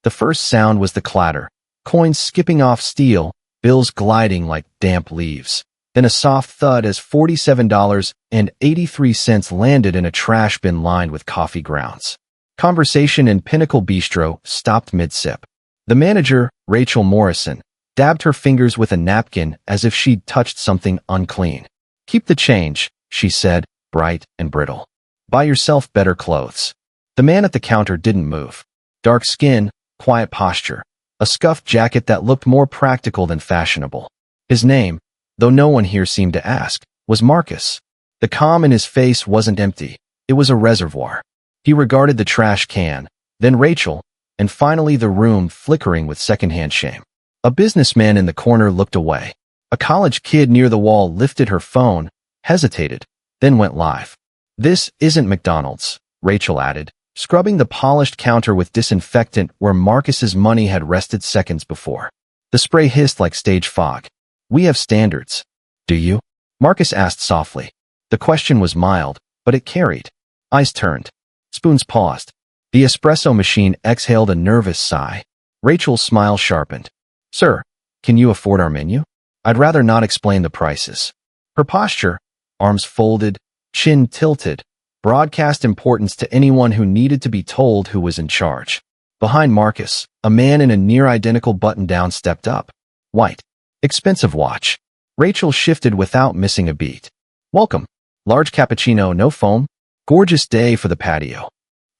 The first sound was the clatter, coins skipping off steel, bills gliding like damp leaves. Then a soft thud as $47.83 landed in a trash bin lined with coffee grounds. Conversation in Pinnacle Bistro stopped mid-sip. The manager, Rachel Morrison, dabbed her fingers with a napkin as if she'd touched something unclean. "Keep the change," she said, bright and brittle. "Buy yourself better clothes." The man at the counter didn't move. Dark skin, quiet posture, a scuffed jacket that looked more practical than fashionable. His name, though no one here seemed to ask, was Marcus. The calm in his face wasn't empty. It was a reservoir. He regarded the trash can, then Rachel, and finally the room flickering with secondhand shame. A businessman in the corner looked away. A college kid near the wall lifted her phone, hesitated, then went live. "This isn't McDonald's," Rachel added, scrubbing the polished counter with disinfectant where Marcus's money had rested seconds before. The spray hissed like stage fog. "We have standards." "Do you?" Marcus asked softly. The question was mild, but it carried. Eyes turned. Spoons paused. The espresso machine exhaled a nervous sigh. Rachel's smile sharpened. "Sir, can you afford our menu? I'd rather not explain the prices." Her posture, arms folded, chin tilted, broadcast importance to anyone who needed to be told who was in charge. Behind Marcus, a man in a near-identical button-down stepped up. White. Expensive watch. Rachel shifted without missing a beat. "Welcome. Large cappuccino, no foam. Gorgeous day for the patio."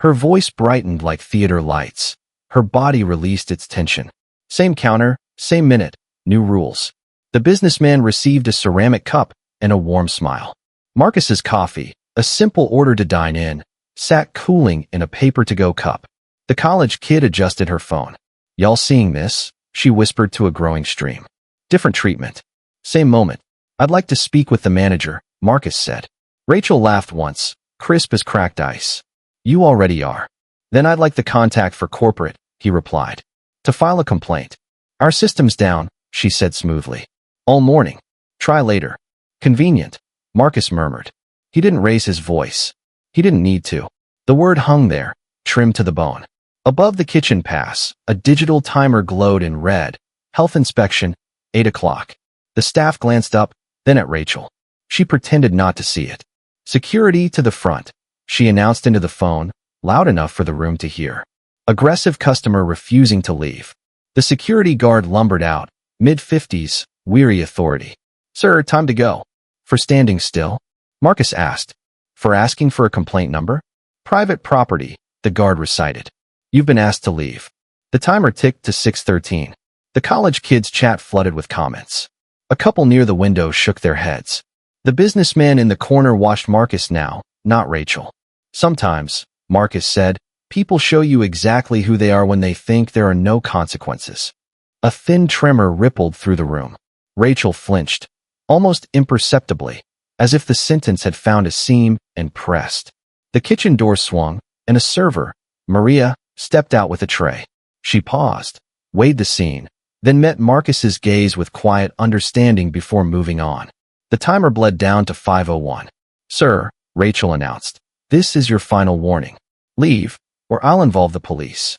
Her voice brightened like theater lights. Her body released its tension. Same counter, same minute, new rules. The businessman received a ceramic cup and a warm smile. Marcus's coffee, a simple order to dine in, sat cooling in a paper-to-go cup. The college kid adjusted her phone. "Y'all seeing this?" she whispered to a growing stream. Different treatment. Same moment. "I'd like to speak with the manager," Marcus said. Rachel laughed once, crisp as cracked ice. "You already are." "Then I'd like the contact for corporate," he replied. "To file a complaint." "Our system's down," she said smoothly. "All morning. Try later." "Convenient," Marcus murmured. He didn't raise his voice. He didn't need to. The word hung there, trimmed to the bone. Above the kitchen pass, a digital timer glowed in red. Health inspection, 8 o'clock. The staff glanced up, then at Rachel. She pretended not to see it. "Security to the front," she announced into the phone, loud enough for the room to hear. Aggressive customer refusing to leave. The security guard lumbered out, mid-50s, weary authority. "Sir, time to go." "For standing still?" Marcus asked. "For asking for a complaint number?" "Private property," the guard recited. "You've been asked to leave." The timer ticked to 6:13. The college kids' chat flooded with comments. A couple near the window shook their heads. The businessman in the corner watched Marcus now, not Rachel. "Sometimes," Marcus said, "people show you exactly who they are when they think there are no consequences." A thin tremor rippled through the room. Rachel flinched, almost imperceptibly, as if the sentence had found a seam and pressed. The kitchen door swung, and a server, Maria, stepped out with a tray. She paused, weighed the scene, then met Marcus's gaze with quiet understanding before moving on. The timer bled down to 5:01. "Sir," Rachel announced, "this is your final warning. Leave, or I'll involve the police."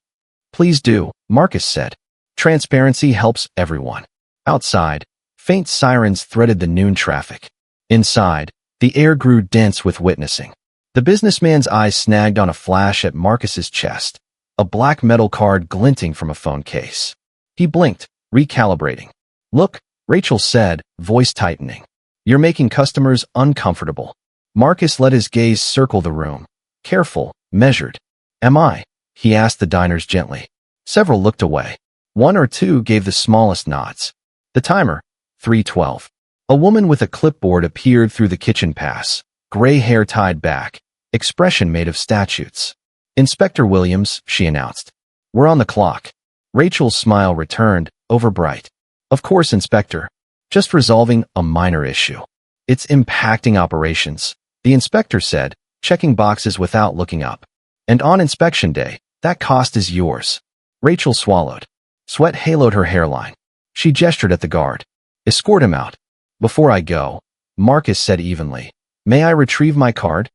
"Please do," Marcus said. Transparency helps everyone. Outside, faint sirens threaded the noon traffic. Inside, the air grew dense with witnessing. The businessman's eyes snagged on a flash at Marcus's chest, a black metal card glinting from a phone case. He blinked, recalibrating. "Look," Rachel said, voice tightening. "You're making customers uncomfortable." Marcus let his gaze circle the room. Careful, measured. "Am I?" he asked the diners gently. Several looked away. One or two gave the smallest nods. The timer, 3:12. A woman with a clipboard appeared through the kitchen pass, gray hair tied back, expression made of statutes. "Inspector Williams," she announced. "We're on the clock." Rachel's smile returned, overbright. "Of course, Inspector. Just resolving a minor issue." "It's impacting operations," the inspector said, checking boxes without looking up. "And on inspection day, that cost is yours." Rachel swallowed. Sweat haloed her hairline. She gestured at the guard. "Escort him out." "Before I go," Marcus said evenly, "may I retrieve my card?"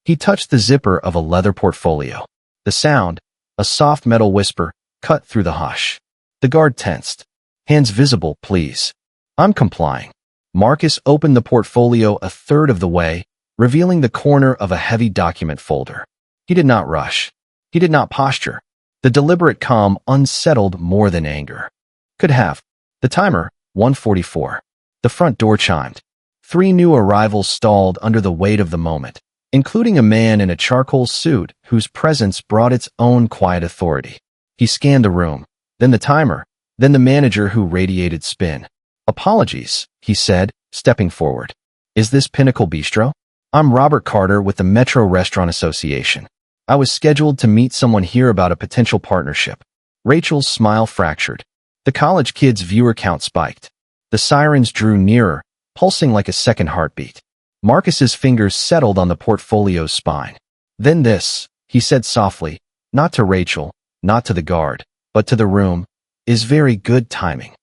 He touched the zipper of a leather portfolio. The sound, a soft metal whisper, cut through the hush. The guard tensed. Hands visible, please. I'm complying. Marcus opened the portfolio a third of the way, revealing the corner of a heavy document folder. He did not rush. He did not posture. The deliberate calm unsettled more than anger. Could have. The timer, 1:44. The front door chimed. 3 new arrivals stalled under the weight of the moment, including a man in a charcoal suit whose presence brought its own quiet authority. He scanned the room, then the timer, then the manager who radiated spin. Apologies, he said, stepping forward. Is this Pinnacle Bistro? I'm Robert Carter with the Metro Restaurant Association. I was scheduled to meet someone here about a potential partnership. Rachel's smile fractured. The college kid's viewer count spiked. The sirens drew nearer, pulsing like a second heartbeat. Marcus's fingers settled on the portfolio's spine. Then this, he said softly, not to Rachel, not to the guard, but to the room, is very good timing.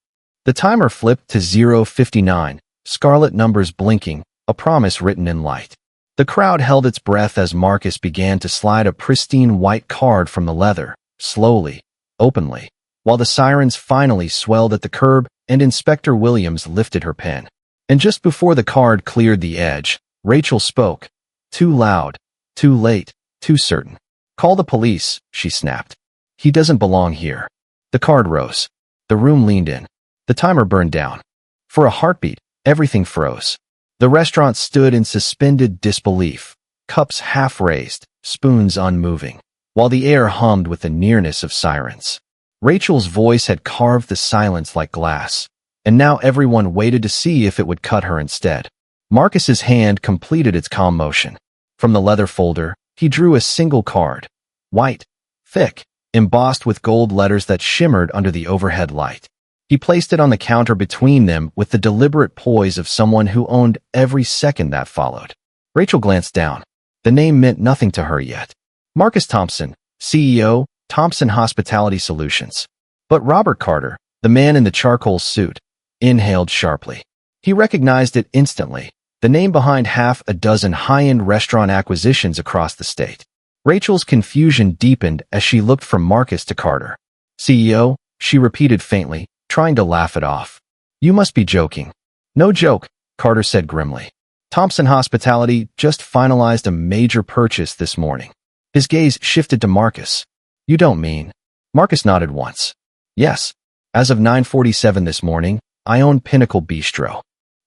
The timer flipped to 0:59, scarlet numbers blinking, a promise written in light. The crowd held its breath as Marcus began to slide a pristine white card from the leather, slowly, openly, while the sirens finally swelled at the curb and Inspector Williams lifted her pen. And just before the card cleared the edge, Rachel spoke. Too loud, too late, too certain. Call the police, she snapped. He doesn't belong here. The card rose. The room leaned in. The timer burned down. For a heartbeat, everything froze. The restaurant stood in suspended disbelief, cups half raised, spoons unmoving, while the air hummed with the nearness of sirens. Rachel's voice had carved the silence like glass, and now everyone waited to see if it would cut her instead. Marcus's hand completed its calm motion. From the leather folder, he drew a single card, white, thick, embossed with gold letters that shimmered under the overhead light. He placed it on the counter between them with the deliberate poise of someone who owned every second that followed. Rachel glanced down. The name meant nothing to her yet. Marcus Thompson, CEO, Thompson Hospitality Solutions. But Robert Carter, the man in the charcoal suit, inhaled sharply. He recognized it instantly, the name behind half a dozen high-end restaurant acquisitions across the state. Rachel's confusion deepened as she looked from Marcus to Carter. CEO, she repeated faintly, trying to laugh it off. You must be joking. No joke, Carter said grimly. Thompson Hospitality just finalized a major purchase this morning. His gaze shifted to Marcus. You don't mean? Marcus nodded once. Yes. As of 9:47 this morning, I own Pinnacle Bistro.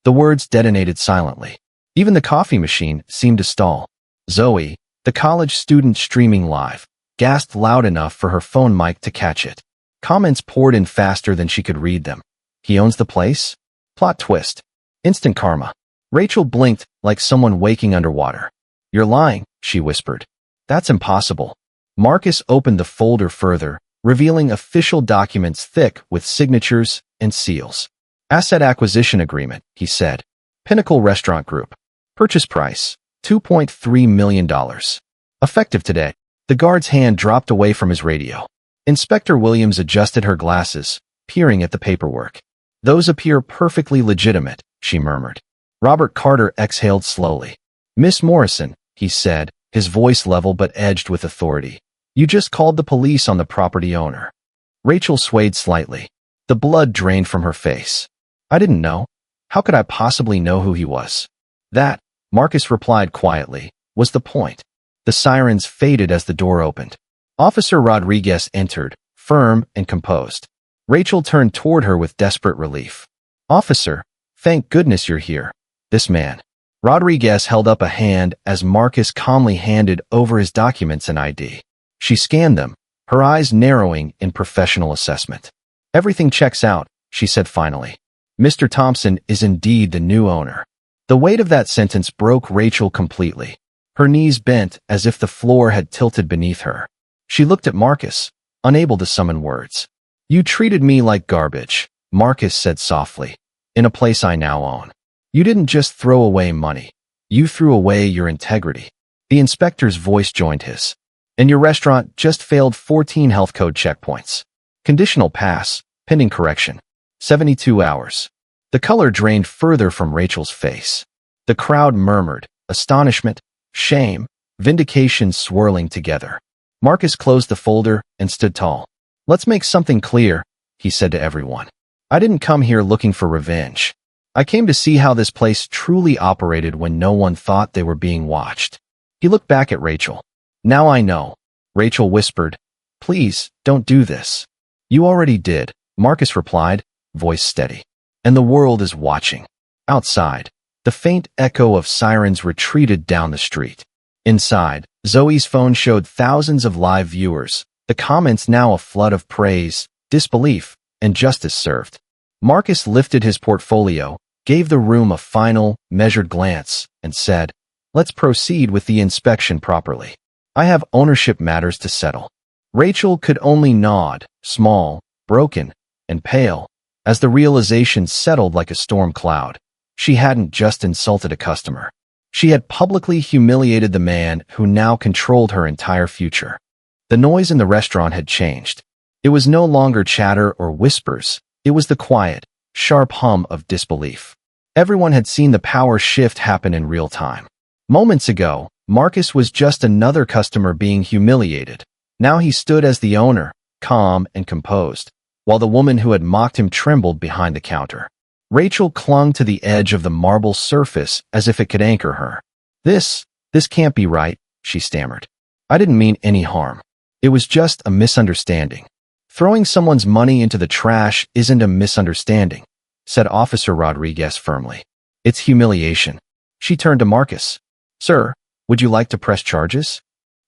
The words detonated silently. Even the coffee machine seemed to stall. Zoe, the college student streaming live, gasped loud enough for her phone mic to catch it. Comments poured in faster than she could read them. He owns the place? Plot twist. Instant karma. Rachel blinked like someone waking underwater. You're lying, she whispered. That's impossible. Marcus opened the folder further, revealing official documents thick with signatures and seals. Asset acquisition agreement, he said. Pinnacle Restaurant Group. Purchase price, $2.3 million. Effective today. The guard's hand dropped away from his radio. Inspector Williams adjusted her glasses, peering at the paperwork. Those appear perfectly legitimate, she murmured. Robert Carter exhaled slowly. Miss Morrison, he said, his voice level but edged with authority. You just called the police on the property owner. Rachel swayed slightly. The blood drained from her face. I didn't know. How could I possibly know who he was? That, Marcus replied quietly, was the point. The sirens faded as the door opened. Officer Rodriguez entered, firm and composed. Rachel turned toward her with desperate relief. Officer, thank goodness you're here. This man. Rodriguez held up a hand as Marcus calmly handed over his documents and ID. She scanned them, her eyes narrowing in professional assessment. Everything checks out, she said finally. Mr. Thompson is indeed the new owner. The weight of that sentence broke Rachel completely. Her knees bent as if the floor had tilted beneath her. She looked at Marcus, unable to summon words. You treated me like garbage, Marcus said softly, in a place I now own. You didn't just throw away money. You threw away your integrity. The inspector's voice joined his. And your restaurant just failed 14 health code checkpoints. Conditional pass, pending correction. 72 hours. The color drained further from Rachel's face. The crowd murmured, astonishment, shame, vindication swirling together. Marcus closed the folder and stood tall. Let's make something clear, he said to everyone. I didn't come here looking for revenge. I came to see how this place truly operated when no one thought they were being watched. He looked back at Rachel. Now I know. Rachel whispered, please, don't do this. You already did, Marcus replied, voice steady. And the world is watching. Outside, the faint echo of sirens retreated down the street. Inside, Zoe's phone showed thousands of live viewers, the comments now a flood of praise, disbelief, and justice served. Marcus lifted his portfolio, gave the room a final, measured glance, and said, let's proceed with the inspection properly. I have ownership matters to settle. Rachel could only nod, small, broken, and pale, as the realization settled like a storm cloud. She hadn't just insulted a customer. She had publicly humiliated the man who now controlled her entire future. The noise in the restaurant had changed. It was no longer chatter or whispers. It was the quiet, sharp hum of disbelief. Everyone had seen the power shift happen in real time. Moments ago, Marcus was just another customer being humiliated. Now he stood as the owner, calm and composed, while the woman who had mocked him trembled behind the counter. Rachel clung to the edge of the marble surface as if it could anchor her. This can't be right, she stammered. I didn't mean any harm. It was just a misunderstanding. Throwing someone's money into the trash isn't a misunderstanding, said Officer Rodriguez firmly. It's humiliation. She turned to Marcus. Sir, would you like to press charges?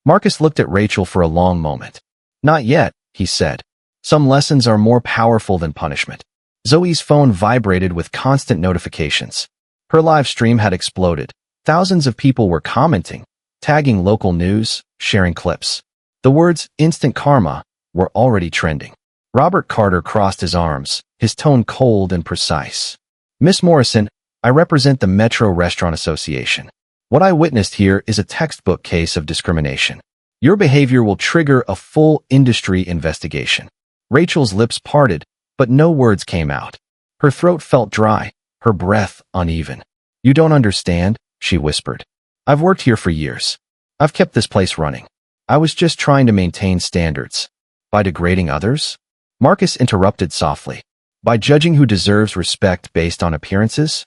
Marcus looked at Rachel for a long moment. Not yet, he said. Some lessons are more powerful than punishment. Zoe's phone vibrated with constant notifications. Her live stream had exploded. Thousands of people were commenting, tagging local news, sharing clips. The words instant karma were already trending. Robert Carter crossed his arms, his tone cold and precise. Miss Morrison, I represent the Metro Restaurant Association. What I witnessed here is a textbook case of discrimination. Your behavior will trigger a full industry investigation. Rachel's lips parted, but no words came out. Her throat felt dry, her breath uneven. You don't understand, she whispered. I've worked here for years. I've kept this place running. I was just trying to maintain standards. By degrading others? Marcus interrupted softly. By judging who deserves respect based on appearances?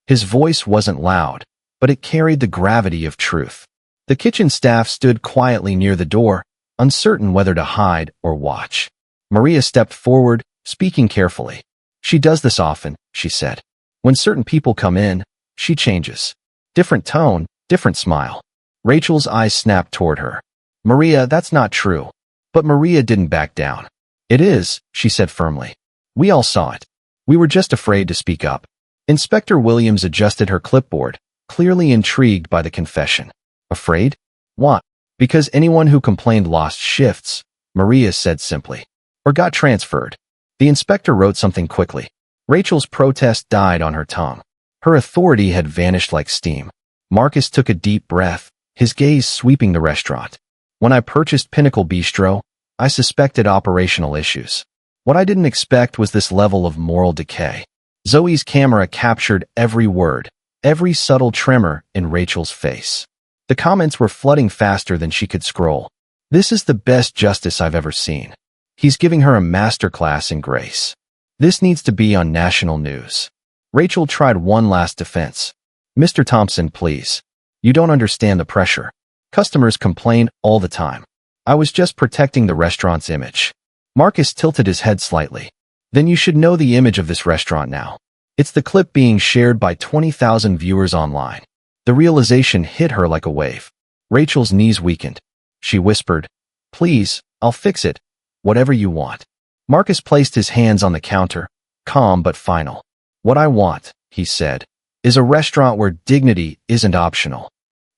His voice wasn't loud, but it carried the gravity of truth. The kitchen staff stood quietly near the door, uncertain whether to hide or watch. Maria stepped forward, speaking carefully. She does this often, she said. When certain people come in, she changes. Different tone, different smile. Rachel's eyes snapped toward her. Maria, that's not true. But Maria didn't back down. It is, she said firmly. We all saw it. We were just afraid to speak up. Inspector Williams adjusted her clipboard, clearly intrigued by the confession. Afraid? What? Because anyone who complained lost shifts, Maria said simply. Or got transferred. The inspector wrote something quickly. Rachel's protest died on her tongue. Her authority had vanished like steam. Marcus took a deep breath, his gaze sweeping the restaurant. When I purchased Pinnacle Bistro, I suspected operational issues. What I didn't expect was this level of moral decay. Zoe's camera captured every word, every subtle tremor in Rachel's face. The comments were flooding faster than she could scroll. This is the best justice I've ever seen. He's giving her a masterclass in grace. This needs to be on national news. Rachel tried one last defense. Mr. Thompson, please. You don't understand the pressure. Customers complain all the time. I was just protecting the restaurant's image. Marcus tilted his head slightly. Then you should know the image of this restaurant now. It's the clip being shared by 20,000 viewers online. The realization hit her like a wave. Rachel's knees weakened. She whispered, please, I'll fix it. Whatever you want. Marcus placed his hands on the counter, calm but final. What I want, he said, is a restaurant where dignity isn't optional.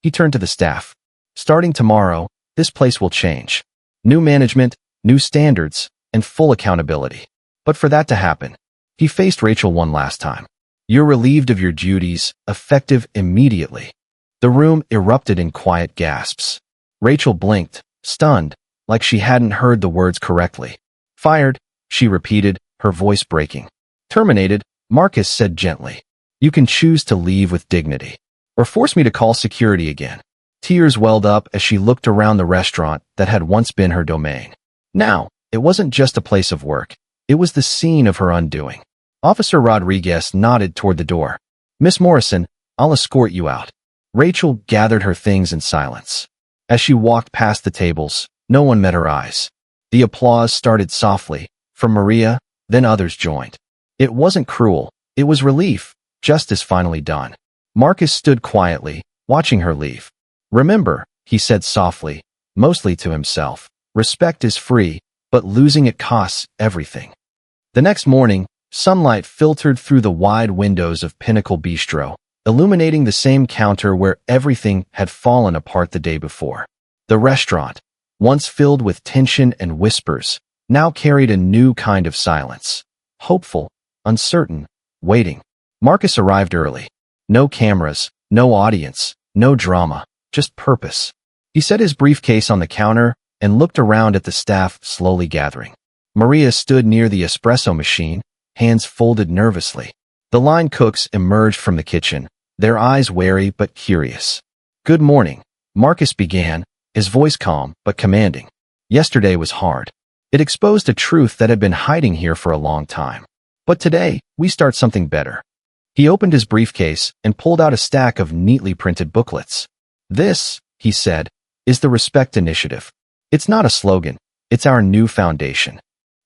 He turned to the staff. Starting tomorrow, this place will change. New management, new standards, and full accountability. But for that to happen, he faced Rachel one last time. You're relieved of your duties, effective immediately. The room erupted in quiet gasps. Rachel blinked, stunned, like she hadn't heard the words correctly. Fired, she repeated, her voice breaking. Terminated, Marcus said gently. You can choose to leave with dignity. Or force me to call security again. Tears welled up as she looked around the restaurant that had once been her domain. Now, It wasn't just a place of work. It was the scene of her undoing. Officer Rodriguez nodded toward the door. Miss Morrison, I'll escort you out. Rachel gathered her things in silence. As she walked past the tables, no one met her eyes. The applause started softly, from Maria, then others joined. It wasn't cruel. It was relief, justice finally done. Marcus stood quietly, watching her leave. Remember, he said softly, mostly to himself, respect is free, but losing it costs everything. The next morning, sunlight filtered through the wide windows of Pinnacle Bistro, illuminating the same counter where everything had fallen apart the day before. The restaurant, once filled with tension and whispers, now carried a new kind of silence. Hopeful, uncertain, waiting. Marcus arrived early. No cameras, no audience, no drama, just purpose. He set his briefcase on the counter and looked around at the staff slowly gathering. Maria stood near the espresso machine, hands folded nervously. The line cooks emerged from the kitchen, their eyes wary but curious. Good morning, Marcus began, his voice calm but commanding. Yesterday was hard. It exposed a truth that had been hiding here for a long time. But today, we start something better. He opened his briefcase and pulled out a stack of neatly printed booklets. This, he said, is the Respect Initiative. It's not a slogan, it's our new foundation.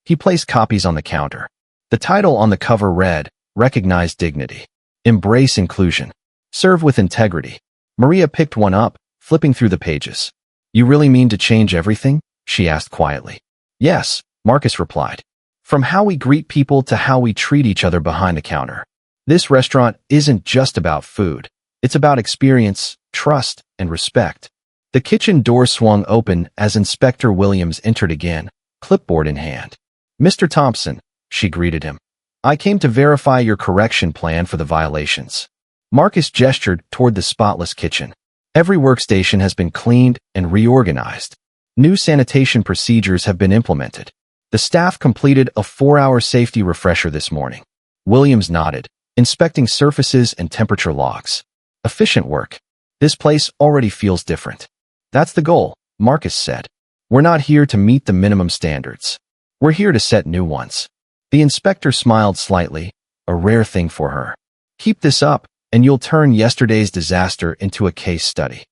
He placed copies on the counter. The title on the cover read, Recognize Dignity. Embrace Inclusion. Serve with Integrity. Maria picked one up, flipping through the pages. You really mean to change everything? She asked quietly. Yes, Marcus replied. From how we greet people to how we treat each other behind the counter. This restaurant isn't just about food. It's about experience, trust, and respect. The kitchen door swung open as Inspector Williams entered again, clipboard in hand. Mr. Thompson, she greeted him. I came to verify your correction plan for the violations. Marcus gestured toward the spotless kitchen. Every workstation has been cleaned and reorganized. New sanitation procedures have been implemented. The staff completed a 4-hour safety refresher this morning. Williams nodded, inspecting surfaces and temperature logs. Efficient work. This place already feels different. That's the goal, Marcus said. We're not here to meet the minimum standards. We're here to set new ones. The inspector smiled slightly, a rare thing for her. Keep this up, and you'll turn yesterday's disaster into a case study.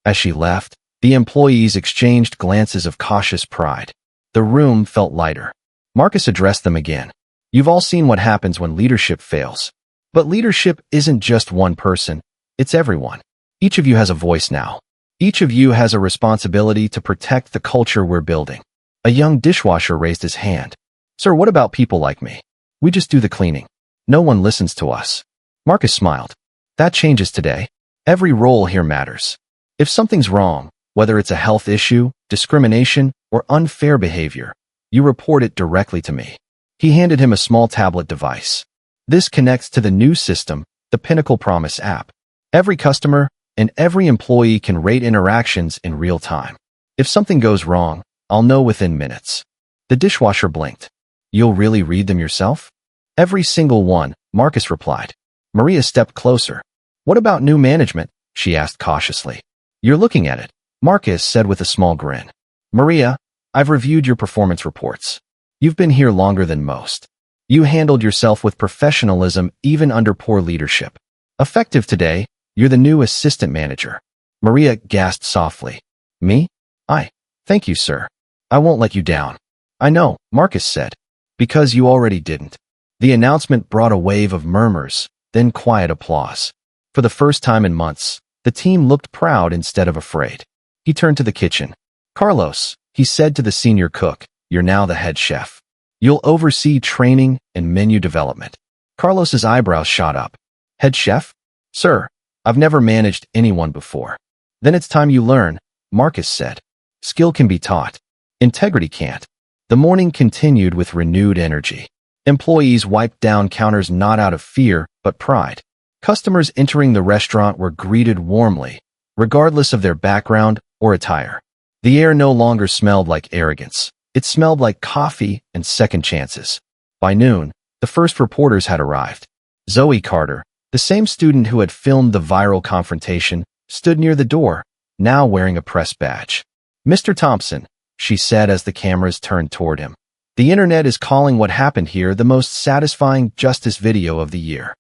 As she left, the employees exchanged glances of cautious pride. The room felt lighter. Marcus addressed them again. You've all seen what happens when leadership fails. But leadership isn't just one person, it's everyone. Each of you has a voice now. Each of you has a responsibility to protect the culture we're building. A young dishwasher raised his hand. Sir, what about people like me? We just do the cleaning. No one listens to us. Marcus smiled. That changes today. Every role here matters. If something's wrong, whether it's a health issue, discrimination, or unfair behavior, you report it directly to me. He handed him a small tablet device. This connects to the new system, the Pinnacle Promise app. Every customer and every employee can rate interactions in real time. If something goes wrong, I'll know within minutes. The dishwasher blinked. You'll really read them yourself? Every single one, Marcus replied. Maria stepped closer. What about new management? She asked cautiously. You're looking at it, Marcus said with a small grin. Maria, I've reviewed your performance reports. You've been here longer than most. You handled yourself with professionalism even under poor leadership. Effective today, you're the new assistant manager. Maria gasped softly. Me? Thank you, sir. I won't let you down. I know, Marcus said. Because you already didn't. The announcement brought a wave of murmurs, then quiet applause. For the first time in months, the team looked proud instead of afraid. He turned to the kitchen. Carlos, he said to the senior cook, you're now the head chef. You'll oversee training and menu development. Carlos's eyebrows shot up. Head chef? Sir, I've never managed anyone before. Then it's time you learn, Marcus said. Skill can be taught. Integrity can't. The morning continued with renewed energy. Employees wiped down counters not out of fear, but pride. Customers entering the restaurant were greeted warmly, regardless of their background or attire. The air no longer smelled like arrogance. It smelled like coffee and second chances. By noon, the first reporters had arrived. Zoe Carter, the same student who had filmed the viral confrontation, stood near the door, now wearing a press badge. Mr. Thompson, she said as the cameras turned toward him, The internet is calling what happened here the most satisfying justice video of the year.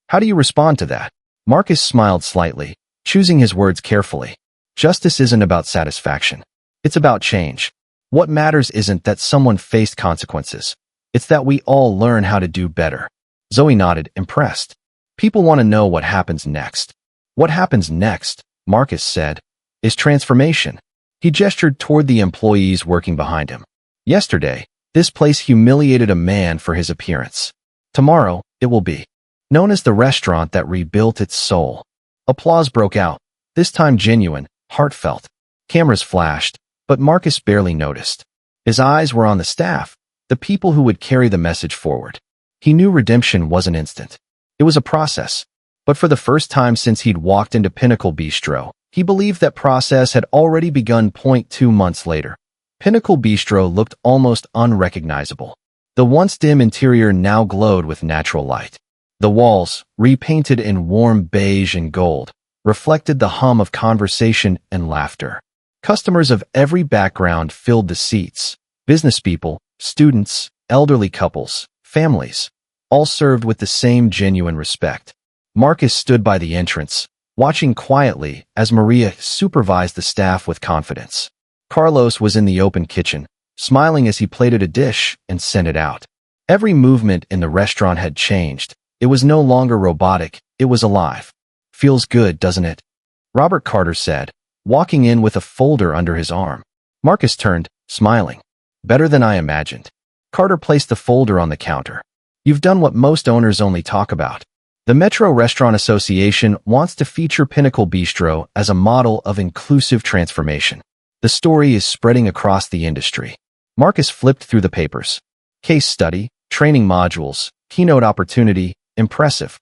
How do you respond to that? Marcus smiled slightly, choosing his words carefully. Justice isn't about satisfaction. It's about change. What matters isn't that someone faced consequences. It's that we all learn how to do better. Zoe nodded, impressed. People want to know what happens next. What happens next, Marcus said, is transformation. He gestured toward the employees working behind him. Yesterday, this place humiliated a man for his appearance. Tomorrow, it will be known as the restaurant that rebuilt its soul. Applause broke out, this time genuine, heartfelt. Cameras flashed, but Marcus barely noticed. His eyes were on the staff, the people who would carry the message forward. He knew redemption wasn't instant. It was a process. But for the first time since he'd walked into Pinnacle Bistro, he believed that process had already begun. 2 months later, Pinnacle Bistro looked almost unrecognizable. The once dim interior now glowed with natural light. The walls, repainted in warm beige and gold, reflected the hum of conversation and laughter. Customers of every background filled the seats. Business people, students, elderly couples, families, all served with the same genuine respect. Marcus stood by the entrance, watching quietly as Maria supervised the staff with confidence. Carlos was in the open kitchen, smiling as he plated a dish and sent it out. Every movement in the restaurant had changed. It was no longer robotic, it was alive. Feels good, doesn't it? Robert Carter said, walking in with a folder under his arm. Marcus turned, smiling. Better than I imagined. Carter placed the folder on the counter. You've done what most owners only talk about. The Metro Restaurant Association wants to feature Pinnacle Bistro as a model of inclusive transformation. The story is spreading across the industry. Marcus flipped through the papers. Case study, training modules, keynote opportunity, impressive.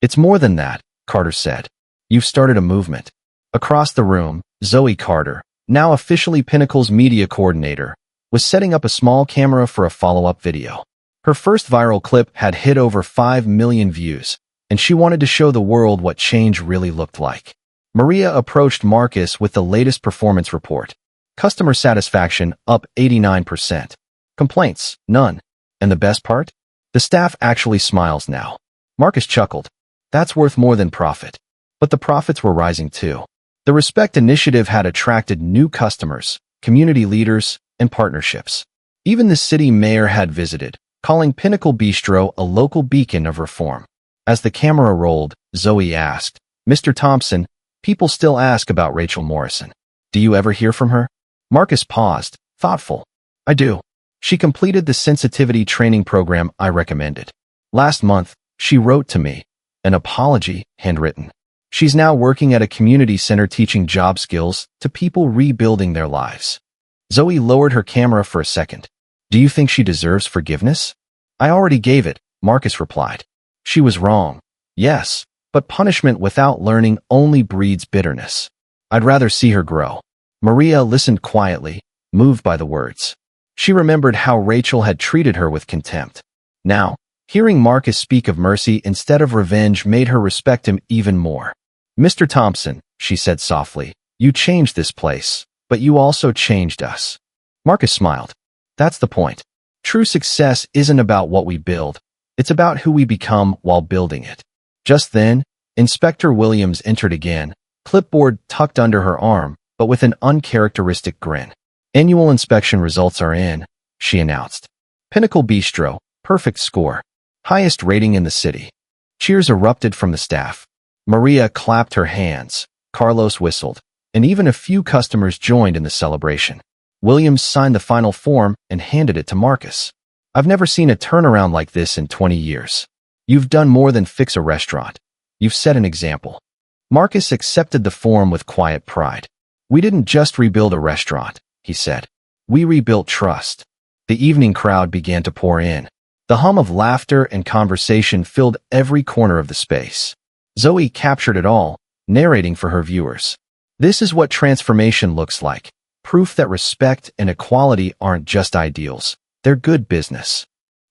It's more than that, Carter said. You've started a movement. Across the room, Zoe Carter, now officially Pinnacle's media coordinator, was setting up a small camera for a follow-up video. Her first viral clip had hit over 5 million views, and she wanted to show the world what change really looked like. Maria approached Marcus with the latest performance report. Customer satisfaction up 89%. Complaints, none. And the best part? The staff actually smiles now. Marcus chuckled. That's worth more than profit. But the profits were rising too. The Respect Initiative had attracted new customers, community leaders, and partnerships. Even the city mayor had visited, calling Pinnacle Bistro a local beacon of reform. As the camera rolled, Zoe asked, Mr. Thompson, people still ask about Rachel Morrison. Do you ever hear from her? Marcus paused, thoughtful. I do. She completed the sensitivity training program I recommended. Last month, she wrote to me, an apology, handwritten. She's now working at a community center teaching job skills to people rebuilding their lives. Zoe lowered her camera for a second. Do you think she deserves forgiveness? I already gave it, Marcus replied. She was wrong. Yes, but punishment without learning only breeds bitterness. I'd rather see her grow. Maria listened quietly, moved by the words. She remembered how Rachel had treated her with contempt. Now, hearing Marcus speak of mercy instead of revenge made her respect him even more. Mr. Thompson, she said softly, you changed this place, but you also changed us. Marcus smiled. That's the point. True success isn't about what we build. It's about who we become while building it. Just then, Inspector Williams entered again, clipboard tucked under her arm, but with an uncharacteristic grin. Annual inspection results are in, she announced. Pinnacle Bistro, perfect score. Highest rating in the city. Cheers erupted from the staff. Maria clapped her hands, Carlos whistled, and even a few customers joined in the celebration. Williams signed the final form and handed it to Marcus. I've never seen a turnaround like this in 20 years. You've done more than fix a restaurant. You've set an example. Marcus accepted the form with quiet pride. We didn't just rebuild a restaurant, he said. We rebuilt trust. The evening crowd began to pour in. The hum of laughter and conversation filled every corner of the space. Zoe captured it all, narrating for her viewers. This is what transformation looks like. Proof that respect and equality aren't just ideals. They're good business.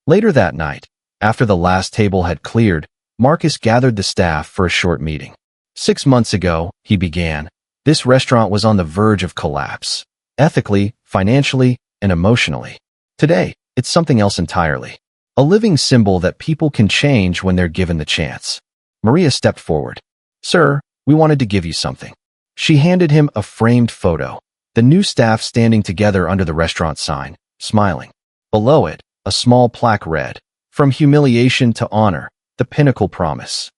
Later that night, after the last table had cleared, Marcus gathered the staff for a short meeting. 6 months ago, he began, this restaurant was on the verge of collapse. Ethically, financially, and emotionally. Today, It's something else entirely. A living symbol that people can change when they're given the chance. Maria stepped forward. Sir, we wanted to give you something. She handed him a framed photo. The new staff standing together under the restaurant sign, smiling. Below it, a small plaque read, From humiliation to honor, the pinnacle promise.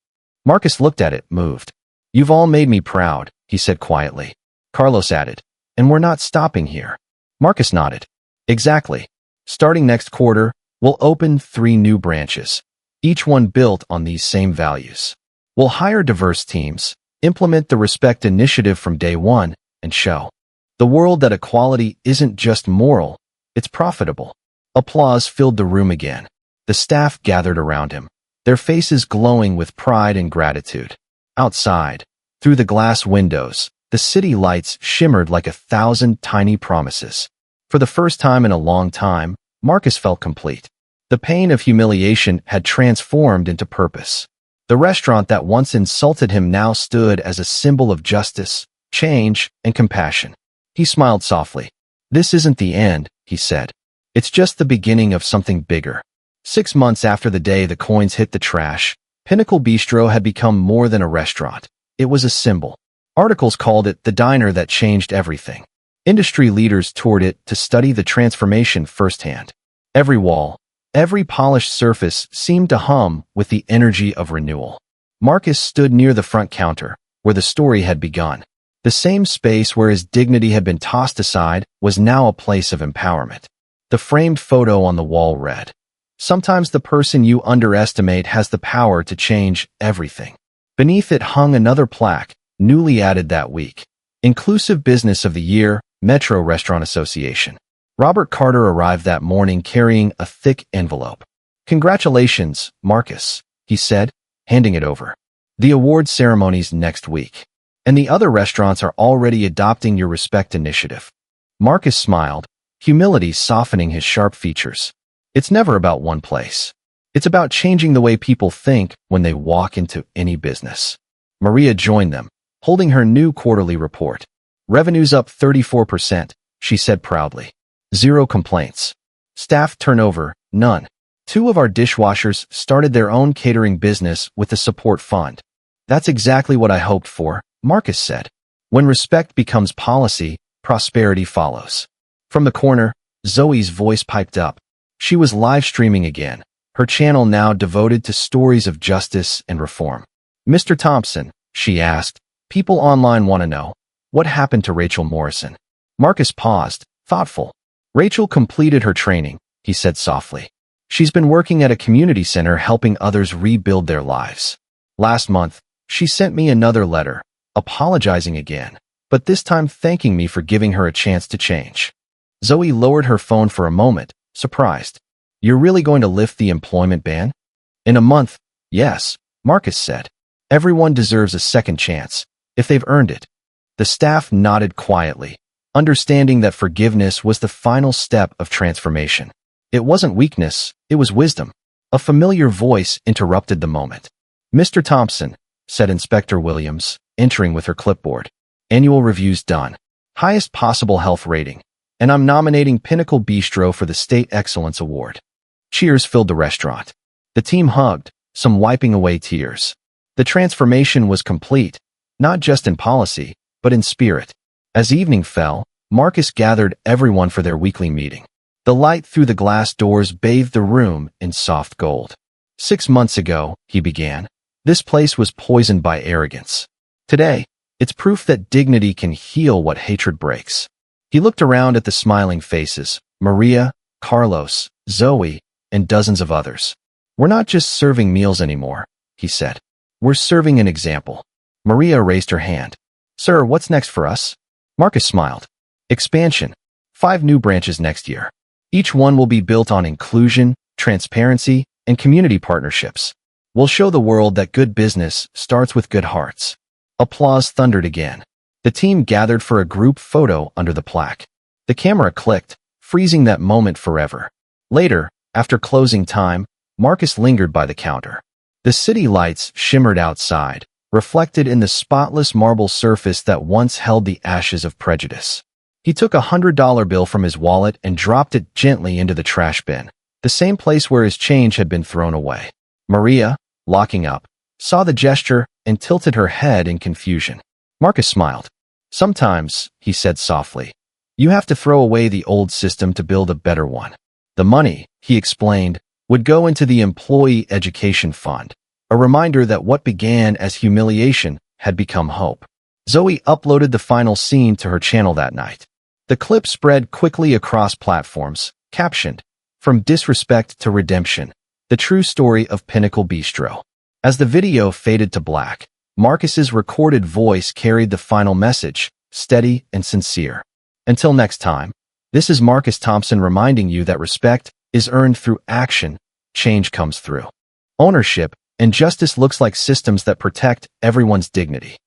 Marcus looked at it, moved. You've all made me proud, he said quietly. Carlos added, and we're not stopping here. Marcus nodded. Exactly. Starting next quarter, we'll open 3 new branches, each one built on these same values. We'll hire diverse teams, implement the Respect initiative from day one, and show the world that equality isn't just moral, it's profitable. Applause filled the room again. The staff gathered around him, their faces glowing with pride and gratitude. Outside, through the glass windows, the city lights shimmered like 1,000 tiny promises. For the first time in a long time, Marcus felt complete. The pain of humiliation had transformed into purpose. The restaurant that once insulted him now stood as a symbol of justice, change, and compassion. He smiled softly. This isn't the end, he said. It's just the beginning of something bigger. 6 months after the day the coins hit the trash, Pinnacle Bistro had become more than a restaurant. It was a symbol. Articles called it the diner that changed everything. Industry leaders toured it to study the transformation firsthand. Every wall, every polished surface seemed to hum with the energy of renewal. Marcus stood near the front counter, where the story had begun. The same space where his dignity had been tossed aside was now a place of empowerment. The framed photo on the wall read, Sometimes the person you underestimate has the power to change everything. Beneath it hung another plaque, newly added that week. Inclusive Business of the Year, Metro Restaurant Association. Robert Carter arrived that morning carrying a thick envelope. Congratulations, Marcus, he said, handing it over. The award ceremony's next week. And the other restaurants are already adopting your Respect initiative. Marcus smiled, humility softening his sharp features. It's never about one place. It's about changing the way people think when they walk into any business. Maria joined them, holding her new quarterly report. Revenue's up 34%, she said proudly. 0 complaints. Staff turnover, none. 2 of our dishwashers started their own catering business with the support fund. That's exactly what I hoped for, Marcus said. When respect becomes policy, prosperity follows. From the corner, Zoe's voice piped up. She was live streaming again, her channel now devoted to stories of justice and reform. Mr. Thompson, she asked, people online want to know, what happened to Rachel Morrison? Marcus paused, thoughtful. Rachel completed her training, he said softly. She's been working at a community center helping others rebuild their lives. Last month, she sent me another letter, apologizing again, but this time thanking me for giving her a chance to change. Zoe lowered her phone for a moment, surprised. You're really going to lift the employment ban? In a month, yes, Marcus said. Everyone deserves a second chance, if they've earned it. The staff nodded quietly, understanding that forgiveness was the final step of transformation. It wasn't weakness, it was wisdom. A familiar voice interrupted the moment. Mr. Thompson, said Inspector Williams, entering with her clipboard. Annual review's done. Highest possible health rating. And I'm nominating Pinnacle Bistro for the State Excellence Award. Cheers filled the restaurant. The team hugged, some wiping away tears. The transformation was complete, not just in policy, but in spirit. As evening fell, Marcus gathered everyone for their weekly meeting. The light through the glass doors bathed the room in soft gold. 6 months ago, he began, this place was poisoned by arrogance. Today, it's proof that dignity can heal what hatred breaks. He looked around at the smiling faces, Maria, Carlos, Zoe, and dozens of others. We're not just serving meals anymore, he said. We're serving an example. Maria raised her hand. Sir, what's next for us? Marcus smiled. Expansion. 5 new branches next year. Each one will be built on inclusion, transparency, and community partnerships. We'll show the world that good business starts with good hearts. Applause thundered again. The team gathered for a group photo under the plaque. The camera clicked, freezing that moment forever. Later, after closing time, Marcus lingered by the counter. The city lights shimmered outside, reflected in the spotless marble surface that once held the ashes of prejudice. He took $100 bill from his wallet and dropped it gently into the trash bin, the same place where his change had been thrown away. Maria, locking up, saw the gesture and tilted her head in confusion. Marcus smiled. "Sometimes," he said softly, "you have to throw away the old system to build a better one." The money, he explained, would go into the Employee Education Fund, a reminder that what began as humiliation had become hope. Zoe uploaded the final scene to her channel that night. The clip spread quickly across platforms, captioned, "From Disrespect to Redemption, the True Story of Pinnacle Bistro." As the video faded to black, Marcus's recorded voice carried the final message, steady and sincere. Until next time, this is Marcus Thompson reminding you that respect is earned through action, change comes through ownership, and justice looks like systems that protect everyone's dignity.